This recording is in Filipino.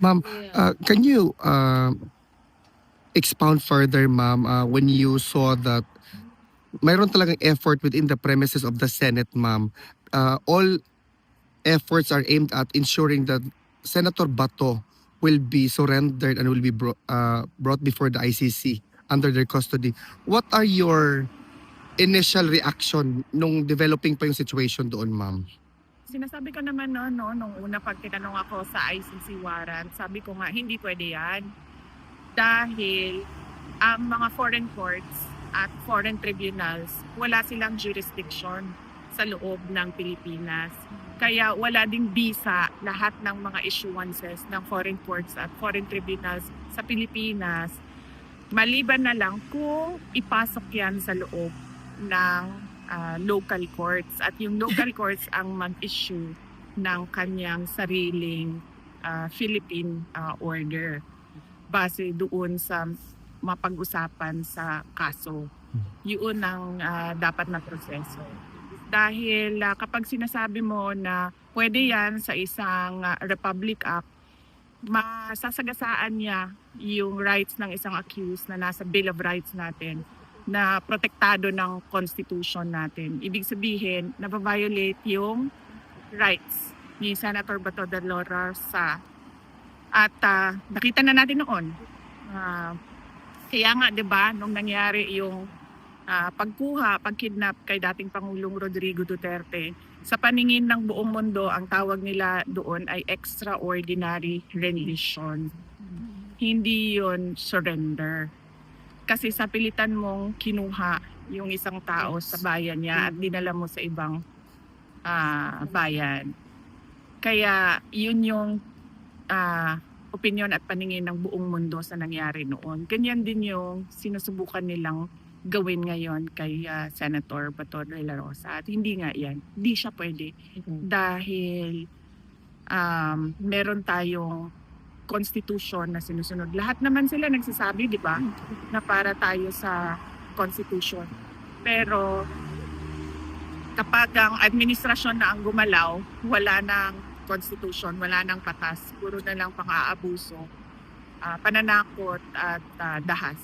Ma'am, Yeah. can you expound further, ma'am, when you saw that mayroon talagang effort within the premises of the Senate, ma'am. All efforts are aimed at ensuring that Senator Bato will be surrendered and will be brought before the ICC under their custody. What are your initial reaction nung developing pa yung situation doon, ma'am? Sinasabi ko naman nung una pag tinanong ako sa ICC warrant, sabi ko nga hindi pwede yan. Dahil ang mga foreign courts at foreign tribunals, wala silang jurisdiction sa loob ng Pilipinas. Kaya wala ding visa lahat ng mga issuances ng foreign courts at foreign tribunals sa Pilipinas. Maliban na lang kung ipasok yan sa loob ng local courts. At yung local courts ang mag-issue ng kanyang sariling Philippine order base doon sa mapag-usapan sa kaso. Yun ang dapat na proseso. Dahil kapag sinasabi mo na pwede yan sa isang Republic Act, masasagasaan niya yung rights ng isang accused na nasa Bill of Rights natin na protektado ng Constitution natin. Ibig sabihin, nababiolate yung rights ni Senator Bato de la Rosa. At nakita na natin noon. Kaya nga, 'di ba, nung nangyari yung pagkidnap kay dating Pangulong Rodrigo Duterte, sa paningin ng buong mundo, ang tawag nila doon ay extraordinary rendition. Hindi yon surrender. Kasi sa pilitan mong kinuha yung isang tao sa bayan niya at dinala mo sa ibang bayan. Kaya yun yung opinion at paningin ng buong mundo sa nangyari noon. Ganyan din yung sinusubukan nilang gawin ngayon kay Senator Bato de la Rosa. At hindi nga yan. Hindi siya pwede. Dahil meron tayong constitution na sinusunod. Lahat naman sila nagsasabi, di ba, na para tayo sa constitution. Pero kapag ang administrasyon na ang gumalaw, wala nang constitution, wala nang patas, puro na lang pang-aabuso, pananakot at dahas.